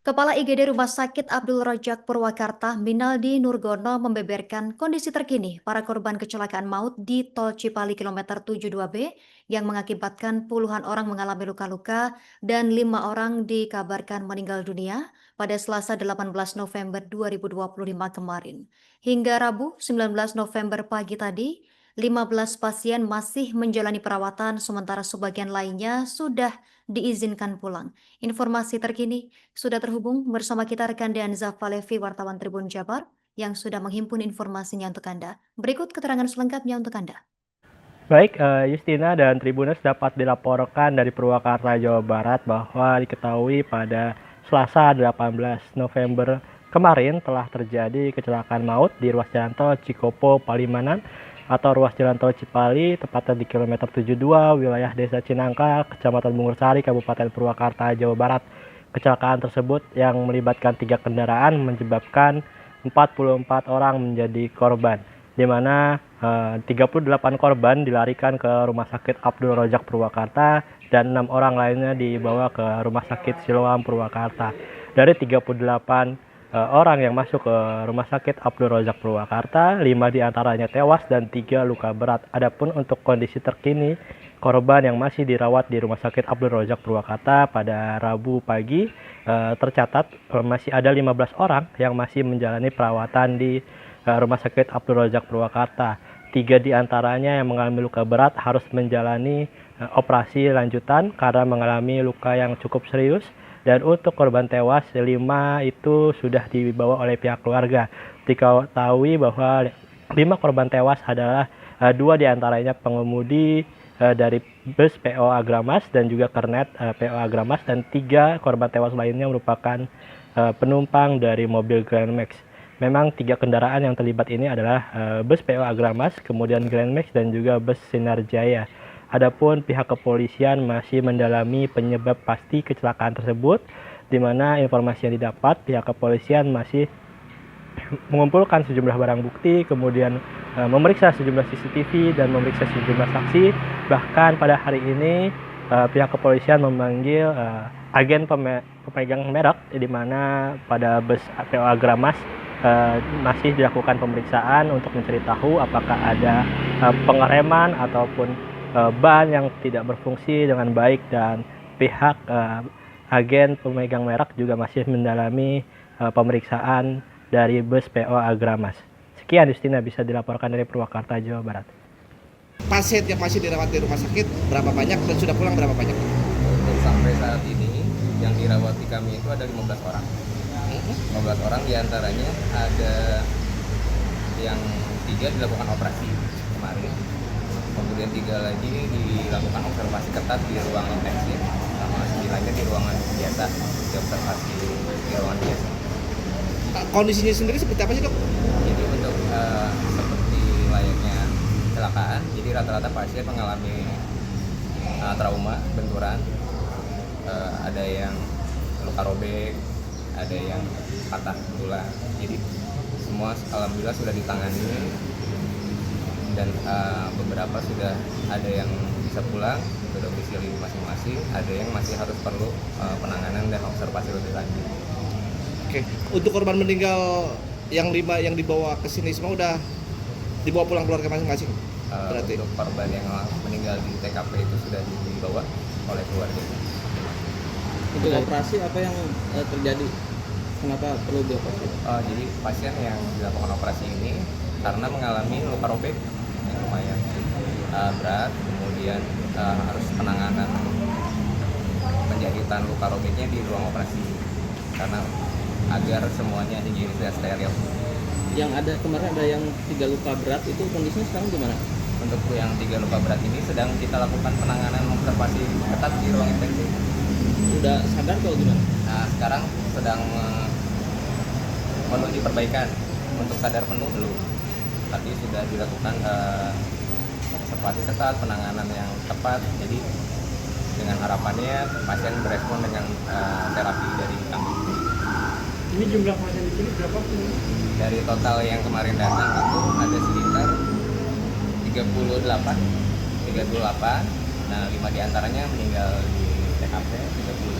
Kepala IGD Rumah Sakit Abdul Rojak Purwakarta, Minaldi Nurgono membeberkan kondisi terkini para korban kecelakaan maut di Tol Cipali kilometer 72B yang mengakibatkan puluhan orang mengalami luka-luka dan 5 orang dikabarkan meninggal dunia pada Selasa 18 November 2025 kemarin. Hingga Rabu 19 November pagi tadi, 15 pasien masih menjalani perawatan sementara sebagian lainnya sudah diizinkan pulang. Informasi terkini sudah terhubung bersama kita rekan Deanza Falevi, wartawan Tribun Jabar, yang sudah menghimpun informasinya untuk Anda. Berikut keterangan selengkapnya untuk Anda. Baik, Justina dan Tribuners dapat dilaporkan dari Purwakarta, Jawa Barat bahwa diketahui pada Selasa 18 November kemarin telah terjadi kecelakaan maut di ruas jalan tol Cikopo Palimanan atau ruas jalan tol Cipali, tepatnya di kilometer 72 wilayah Desa Cinangka, Kecamatan Bungursari, Kabupaten Purwakarta, Jawa Barat. Kecelakaan tersebut yang melibatkan 3 kendaraan menyebabkan 44 orang menjadi korban, di mana 38 korban dilarikan ke Rumah Sakit Abdul Rojak Purwakarta dan 6 orang lainnya dibawa ke Rumah Sakit Siloam Purwakarta. Dari 38 orang yang masuk ke Rumah Sakit Abdul Rojak Purwakarta, 5 diantaranya tewas dan 3 luka berat. Adapun untuk kondisi terkini korban yang masih dirawat di Rumah Sakit Abdul Rojak Purwakarta pada Rabu pagi tercatat masih ada 15 orang yang masih menjalani perawatan di Rumah Sakit Abdul Rojak Purwakarta. 3 diantaranya yang mengalami luka berat harus menjalani operasi lanjutan karena mengalami luka yang cukup serius. Dan untuk korban tewas 5 itu sudah dibawa oleh pihak keluarga. Diketahui bahwa 5 korban tewas adalah 2 diantaranya pengemudi dari bus PO Agramas dan juga kernet PO Agramas, dan 3 korban tewas lainnya merupakan penumpang dari mobil Grand Max. Memang 3 kendaraan yang terlibat ini adalah bus PO Agramas, kemudian Grand Max, dan juga bus Sinar Jaya. Adapun pihak kepolisian masih mendalami penyebab pasti kecelakaan tersebut, di mana informasi yang didapat pihak kepolisian masih mengumpulkan sejumlah barang bukti, kemudian memeriksa sejumlah CCTV dan memeriksa sejumlah saksi. Bahkan pada hari ini pihak kepolisian memanggil agen pemegang merek, di mana pada bus PO Agramas masih dilakukan pemeriksaan untuk mencari tahu apakah ada pengereman ataupun ban yang tidak berfungsi dengan baik, dan pihak agen pemegang merek juga masih mendalami pemeriksaan dari bus PO Agramas. Sekian, Justina, bisa dilaporkan dari Purwakarta, Jawa Barat. Pasien yang masih dirawat di rumah sakit berapa banyak dan sudah pulang berapa banyak? Untuk sampai saat ini yang dirawat di kami itu ada 15 orang. 15 orang diantaranya ada yang 3 dilakukan operasi kemarin, kemudian 3 lagi dilakukan observasi ketat di ruang intensif, sama 9 lainnya di ruangan biasa, diobservasi di ruangan biasa. Kondisinya sendiri seperti apa sih, Dok? Jadi untuk seperti layaknya kecelakaan, jadi rata-rata pasien mengalami trauma, benturan, ada yang luka robek, ada yang patah tulang. Jadi semua alhamdulillah sudah ditangani, dan beberapa sudah ada yang bisa pulang ke domisili masing-masing, ada yang masih harus perlu penanganan dan observasi lebih lanjut. Oke. Untuk korban meninggal yang 5 yang dibawa ke sini semua udah dibawa pulang keluarga masing-masing. Berarti Untuk korban yang meninggal di TKP itu sudah dibawa oleh keluarga. Untuk operasi apa yang terjadi? Kenapa perlu dioperasi? Jadi pasien yang dilakukan operasi ini karena mengalami luka robek yang lumayan berat, kemudian harus penanganan penjahitan luka robeknya di ruang operasi karena agar semuanya higienis dan steril. Yang ada kemarin ada yang 3 luka berat, itu kondisinya sekarang gimana? Untuk yang 3 luka berat ini sedang kita lakukan penanganan observasi ketat di ruang intensif. Udah sadar atau gimana? Nah, sekarang sedang menuju perbaikan. Untuk sadar penuh belum, tapi sudah dilakukan observasi ketat, penanganan yang tepat. Jadi dengan harapannya pasien berespon dengan terapi dari kami. Ini jumlah pasien di sini berapa? Dari total yang kemarin datang itu ada sekitar 38. Nah, 5 diantaranya meninggal di TKP,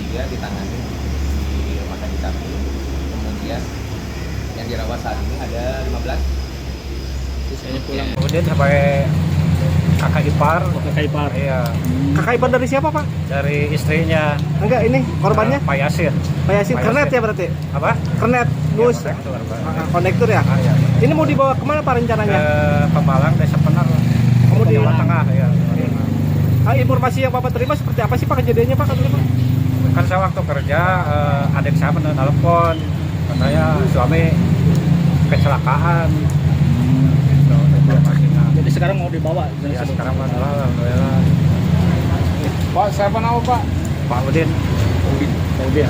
33 ditangani di rumah sakit kami, ada 15. Sisanya pulang. Kemudian sampai kakak ipar. Kakak ipar. Iya, Kakak ipar dari siapa, Pak? dari istrinya. Enggak, ini korbannya Pak Yasir. Pak Yasin. Pak Kernet Yasin. ya berarti? Apa? Kernet, bus, Iya, konektor, Pak. konektor ya? Iya. Ini mau dibawa kemana Pak Ke rencananya? Pemalang, Desa Penar. Kemudian- Jawa Tengah ya. Informasi yang Bapak terima seperti apa sih Pak kejadiannya Pak? Kan saya waktu kerja, adik saya telepon, katanya suami kecelakaan. Gitu, informasinya. Jadi sekarang mau dibawa. Ya sekarang alhamdulillah. Pak, siapa nama Pak? Pak Udin. Kemudian.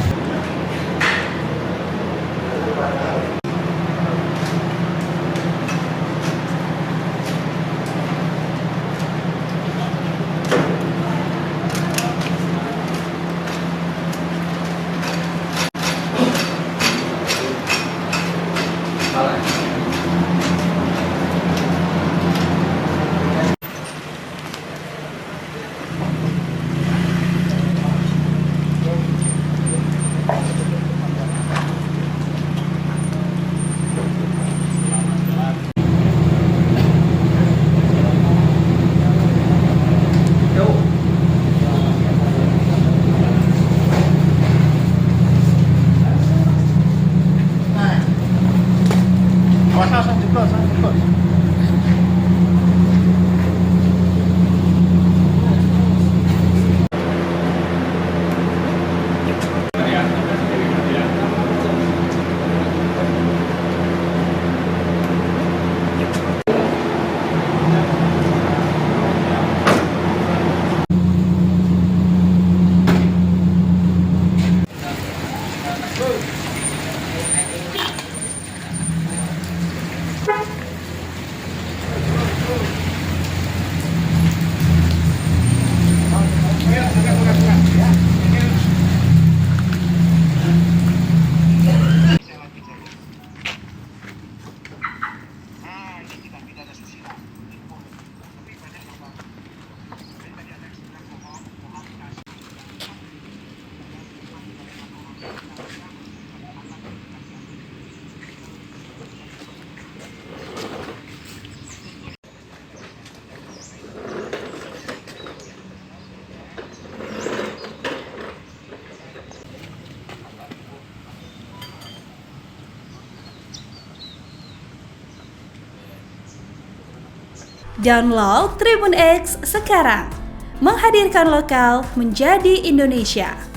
Download Tribun X sekarang, menghadirkan lokal menjadi Indonesia.